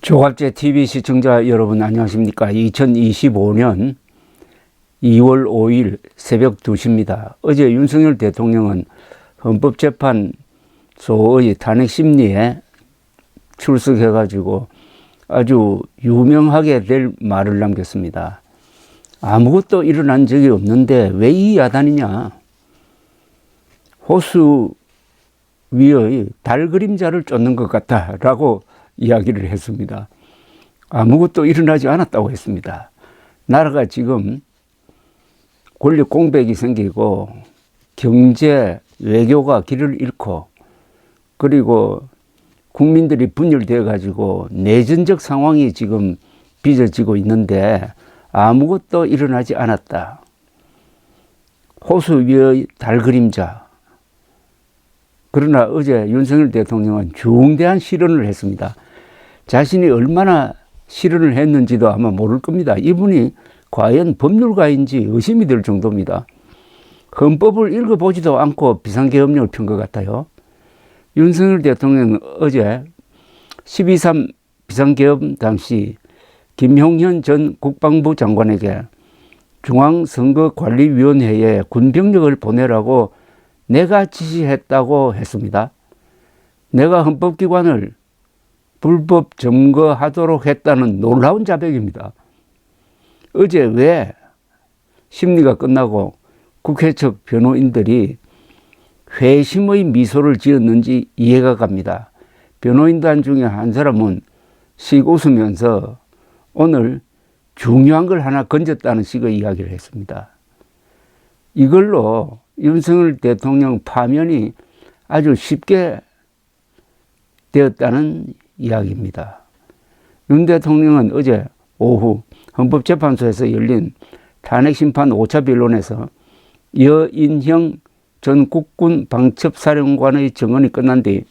조갑제 TV 시청자 여러분 안녕하십니까. 2025년 2월 5일 새벽 2시입니다. 어제 윤석열 대통령은 헌법재판소의 탄핵 심리에 출석해가지고 아주 유명하게 될 말을 남겼습니다. 아무것도 일어난 적이 없는데 왜 이 야단이냐. 호수 위의 달 그림자를 쫓는 것 같다라고 이야기를 했습니다. 아무것도 일어나지 않았다고 했습니다. 나라가 지금 권력 공백이 생기고 경제, 외교가 길을 잃고 그리고 국민들이 분열되어 가지고 내전적 상황이 지금 빚어지고 있는데 아무것도 일어나지 않았다. 호수 위의 달 그림자. 그러나 어제 윤석열 대통령은 중대한 실언을 했습니다. 자신이 얼마나 실언을 했는지도 아마 모를 겁니다. 이분이 과연 법률가인지 의심이 들 정도입니다. 헌법을 읽어보지도 않고 비상계엄령을 편 것 같아요. 윤석열 대통령은 어제 12.3 비상계엄 당시 김용현 전 국방부 장관에게 중앙선거관리위원회에 군병력을 보내라고 내가 지시했다고 했습니다. 내가 헌법기관을 불법 점거하도록 했다는 놀라운 자백입니다. 어제 왜 심리가 끝나고 국회 측 변호인들이 회심의 미소를 지었는지 이해가 갑니다. 변호인단 중에 한 사람은 씩 웃으면서 오늘 중요한 걸 하나 건졌다는 식의 이야기를 했습니다. 이걸로 윤석열 대통령 파면이 아주 쉽게 되었다는 이야기입니다. 윤 대통령은 어제 오후 헌법재판소에서 열린 탄핵심판 5차 변론에서 여인형 전 국군 방첩사령관의 증언이 끝난 뒤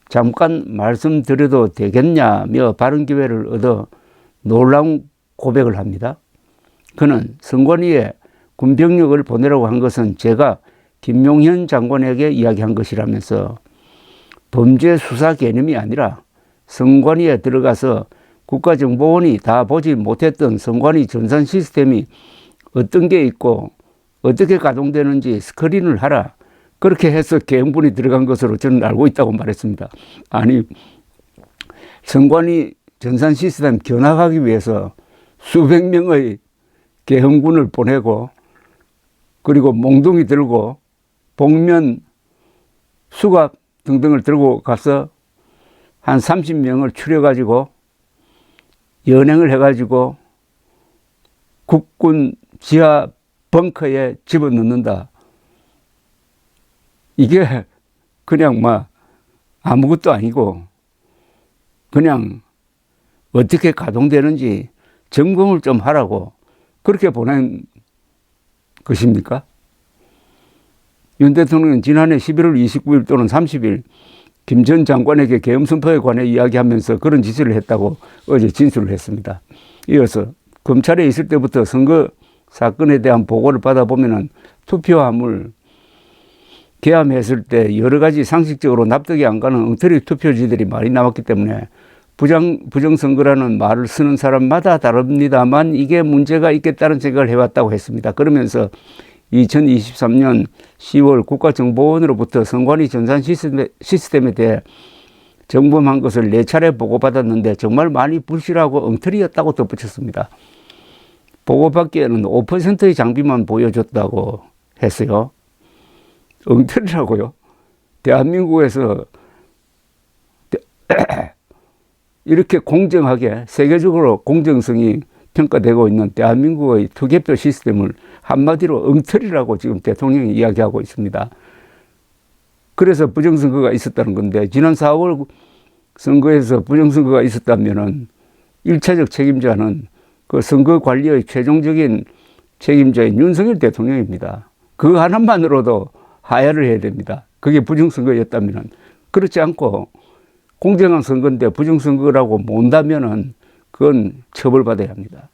잠깐 말씀드려도 되겠냐며 발언 기회를 얻어 놀라운 고백을 합니다. 그는 선관위에 군병력을 보내라고 한 것은 제가 김용현 장관에게 이야기한 것이라면서 범죄 수사 개념이 아니라 선관위에 들어가서 국가정보원이 다 보지 못했던 선관위 전산 시스템이 어떤 게 있고 어떻게 가동되는지 스크린을 하라. 그렇게 해서 개헌분이 들어간 것으로 저는 알고 있다고 말했습니다. 아니, 선관위 전산 시스템 견학하기 위해서 수백 명의 개헌군을 보내고 그리고 몽둥이 들고 복면, 수갑 등등을 들고 가서 한 30명을 추려가지고 연행을 해가지고 국군 지하 벙커에 집어넣는다. 이게 그냥 아무것도 아니고 그냥 어떻게 가동되는지 점검을 좀 하라고 그렇게 보낸 것입니까? 윤 대통령은 지난해 11월 29일 또는 30일 김 전 장관에게 계엄 선포에 관해 이야기하면서 그런 지시를 했다고 어제 진술을 했습니다. 이어서 검찰에 있을 때부터 선거 사건에 대한 보고를 받아보면 투표함을 개함했을 때 여러 가지 상식적으로 납득이 안 가는 엉터리 투표지들이 많이 나왔기 때문에 부정선거라는 말을 쓰는 사람마다 다릅니다만 이게 문제가 있겠다는 생각을 해왔다고 했습니다. 그러면서 2023년 10월 국가정보원으로부터 선관위 전산 시스템에 대해 점검한 것을 4차례 보고받았는데 정말 많이 불실하고 엉터리였다고 덧붙였습니다. 보고받기에는 5%의 장비만 보여줬다고 했어요. 엉터리라고요? 대한민국에서 이렇게 공정하게 세계적으로 공정성이 평가되고 있는 대한민국의 투개표 시스템을 한마디로 엉터리라고 지금 대통령이 이야기하고 있습니다. 그래서 부정선거가 있었다는 건데 지난 4월 선거에서 부정선거가 있었다면 1차적 책임자는 그 선거 관리의 최종적인 책임자인 윤석열 대통령입니다. 그 하나만으로도 하야를 해야 됩니다. 그게 부정선거였다면. 그렇지 않고 공정한 선거인데 부정선거라고 몬다면은 그건 처벌받아야 합니다.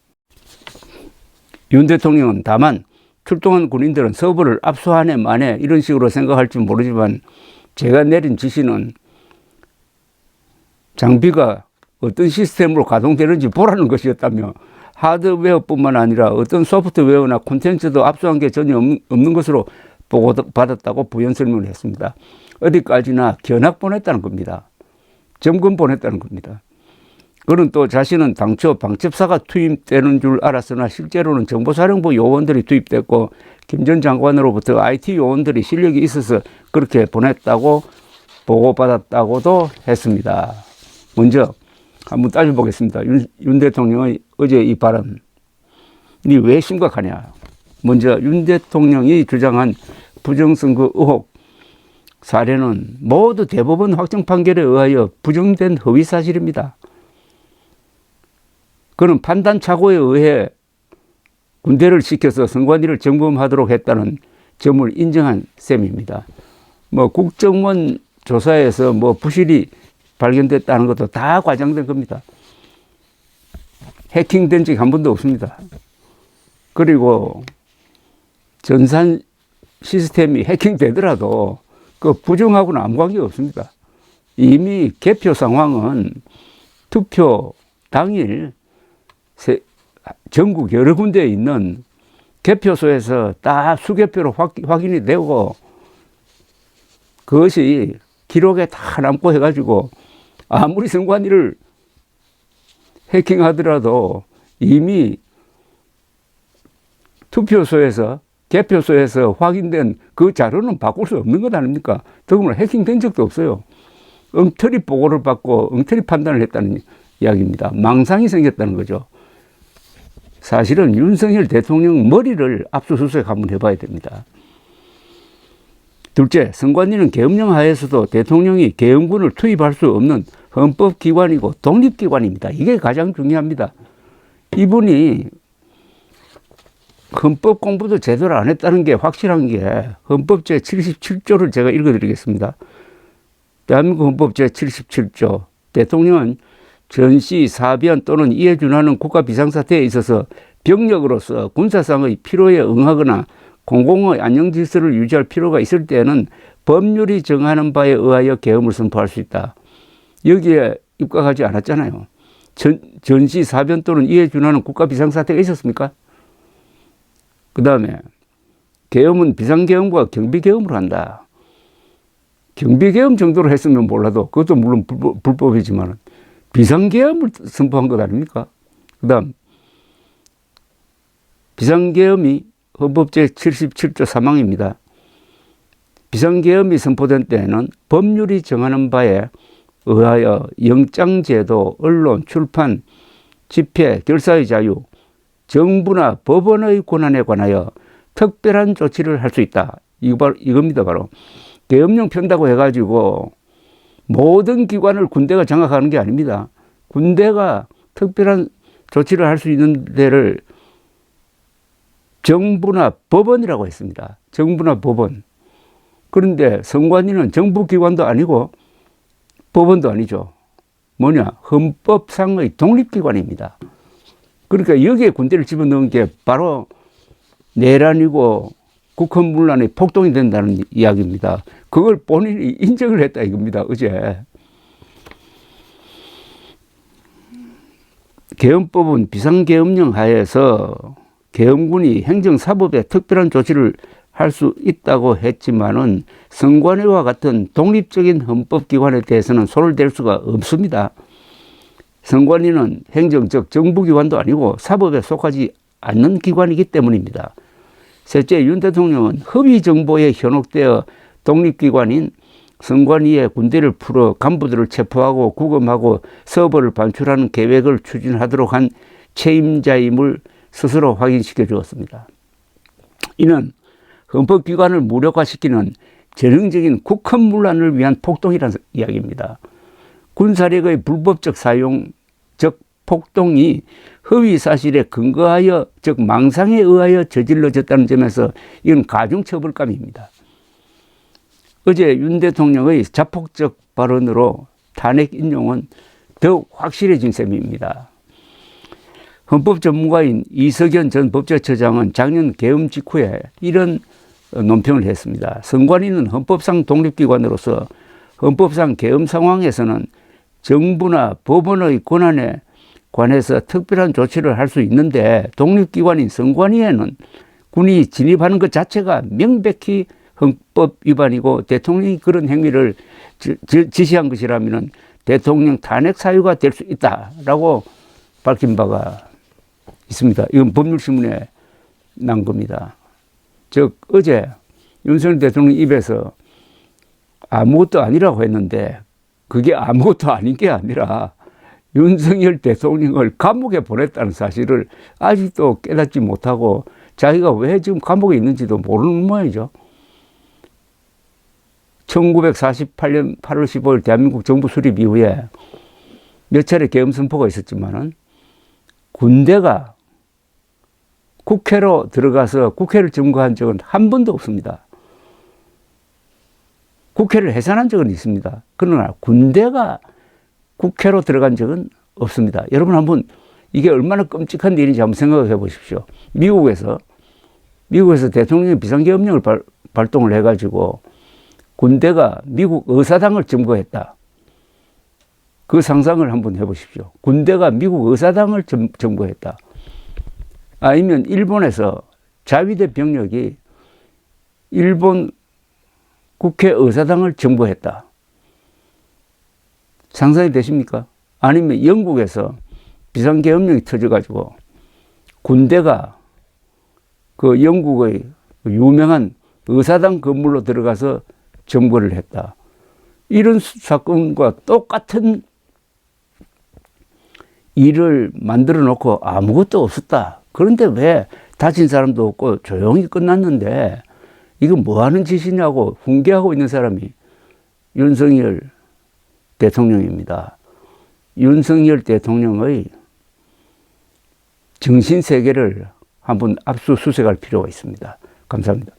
윤 대통령은 다만 출동한 군인들은 서부를 압수하네 마네 이런 식으로 생각할지 모르지만 제가 내린 지시는 장비가 어떤 시스템으로 가동되는지 보라는 것이었다며 하드웨어뿐만 아니라 어떤 소프트웨어나 콘텐츠도 압수한 게 전혀 없는 것으로 보고받았다고 부연 설명을 했습니다. 어디까지나 견학 보냈다는 겁니다. 점검 보냈다는 겁니다. 그는 또 자신은 당초 방첩사가 투입되는 줄 알았으나 실제로는 정보사령부 요원들이 투입됐고 김 전 장관으로부터 IT 요원들이 실력이 있어서 그렇게 보냈다고 보고받았다고도 했습니다. 먼저 한번 따져보겠습니다. 윤 대통령의 어제 이 발언이 왜 심각하냐. 먼저 윤 대통령이 주장한 부정선거 의혹 사례는 모두 대법원 확정 판결에 의하여 부정된 허위사실입니다. 그는 판단 착오에 의해 군대를 시켜서 선관위를 점검하도록 했다는 점을 인정한 셈입니다. 국정원 조사에서 부실이 발견됐다는 것도 다 과장된 겁니다. 해킹된 적이 한 번도 없습니다. 그리고 전산 시스템이 해킹되더라도 그 부정하고는 아무 관계가 없습니다. 이미 개표 상황은 투표 당일 전국 여러 군데에 있는 개표소에서 다 수개표로 확인이 되고 그것이 기록에 다 남고 해가지고 아무리 선관위를 해킹하더라도 이미 투표소에서 개표소에서 확인된 그 자료는 바꿀 수 없는 것 아닙니까? 더구나 해킹된 적도 없어요. 엉터리 보고를 받고 엉터리 판단을 했다는 이야기입니다. 망상이 생겼다는 거죠. 사실은 윤석열 대통령 머리를 압수수색 한번 해봐야 됩니다. 둘째, 선관위는 계엄령 하에서도 대통령이 계엄군을 투입할 수 없는 헌법기관이고 독립기관입니다. 이게 가장 중요합니다. 이분이 헌법 공부도 제대로 안 했다는 게 확실한 게 헌법 제77조를 제가 읽어드리겠습니다. 대한민국 헌법 제77조 대통령은 전시, 사변 또는 이에 준하는 국가 비상사태에 있어서 병력으로서 군사상의 필요에 응하거나 공공의 안녕질서를 유지할 필요가 있을 때에는 법률이 정하는 바에 의하여 계엄을 선포할 수 있다. 여기에 입각하지 않았잖아요. 전시, 사변 또는 이에 준하는 국가 비상사태가 있었습니까? 그 다음에 계엄은 비상계엄과 경비계엄으로 한다. 경비계엄 정도로 했으면 몰라도 그것도 물론 불법이지만 비상계엄을 선포한 것 아닙니까? 그 다음 비상계엄이 헌법 제77조 3항입니다. 비상계엄이 선포된 때에는 법률이 정하는 바에 의하여 영장제도, 언론, 출판, 집회, 결사의 자유, 정부나 법원의 권한에 관하여 특별한 조치를 할 수 있다. 이겁니다. 바로 계엄령 편다고 해가지고 모든 기관을 군대가 장악하는 게 아닙니다. 군대가 특별한 조치를 할 수 있는 데를 정부나 법원이라고 했습니다. 정부나 법원. 그런데 선관위는 정부기관도 아니고 법원도 아니죠. 뭐냐? 헌법상의 독립기관입니다. 그러니까 여기에 군대를 집어넣은 게 바로 내란이고 국헌문란의 폭동이 된다는 이야기입니다. 그걸 본인이 인정을 했다 이겁니다. 어제. 계엄법은 비상계엄령 하에서 계엄군이 행정사법에 특별한 조치를 할 수 있다고 했지만은 선관위와 같은 독립적인 헌법기관에 대해서는 손을 댈 수가 없습니다. 선관위는 행정, 즉 정부기관도 아니고 사법에 속하지 않는 기관이기 때문입니다. 셋째, 윤 대통령은 허위 정보에 현혹되어 독립기관인 선관위에 군대를 풀어 간부들을 체포하고 구금하고 서버를 반출하는 계획을 추진하도록 한 책임자임을 스스로 확인시켜 주었습니다. 이는 헌법기관을 무력화시키는 전형적인 국헌문란을 위한 폭동이라는 이야기입니다. 군사력의 불법적 사용, 즉 폭동이 허위사실에 근거하여, 즉 망상에 의하여 저질러졌다는 점에서 이건 가중처벌감입니다. 어제 윤 대통령의 자폭적 발언으로 탄핵 인용은 더욱 확실해진 셈입니다. 헌법 전문가인 이석연 전 법제처장은 작년 계엄 직후에 이런 논평을 했습니다. 선관위는 헌법상 독립기관으로서 헌법상 계엄 상황에서는 정부나 법원의 권한에 관해서 특별한 조치를 할 수 있는데 독립기관인 선관위에는 군이 진입하는 것 자체가 명백히 헌법 위반이고 대통령이 그런 행위를 지시한 것이라면 대통령 탄핵 사유가 될 수 있다라고 밝힌 바가 있습니다. 이건 법률신문에 난 겁니다. 즉 어제 윤석열 대통령 입에서 아무것도 아니라고 했는데 그게 아무것도 아닌 게 아니라 윤석열 대통령을 감옥에 보냈다는 사실을 아직도 깨닫지 못하고 자기가 왜 지금 감옥에 있는지도 모르는 모양이죠. 1948년 8월 15일 대한민국 정부 수립 이후에 몇 차례 계엄 선포가 있었지만은 군대가 국회로 들어가서 국회를 점거한 적은 한 번도 없습니다. 국회를 해산한 적은 있습니다. 그러나 군대가 국회로 들어간 적은 없습니다. 여러분 한번 이게 얼마나 끔찍한 일인지 한번 생각해 보십시오. 미국에서 대통령이 비상계엄령을 발동을 해가지고 군대가 미국 의사당을 점거했다. 그 상상을 한번 해보십시오. 군대가 미국 의사당을 점거했다. 아니면 일본에서 자위대 병력이 일본 국회 의사당을 점거했다. 상상이 되십니까? 아니면 영국에서 비상계엄령이 터져가지고 군대가 그 영국의 유명한 의사당 건물로 들어가서 점거를 했다. 이런 사건과 똑같은 일을 만들어 놓고 아무것도 없었다. 그런데 왜 다친 사람도 없고 조용히 끝났는데 이건 뭐 하는 짓이냐고 훈계하고 있는 사람이 윤석열 대통령입니다. 윤석열 대통령의 정신세계를 한번 압수수색할 필요가 있습니다. 감사합니다.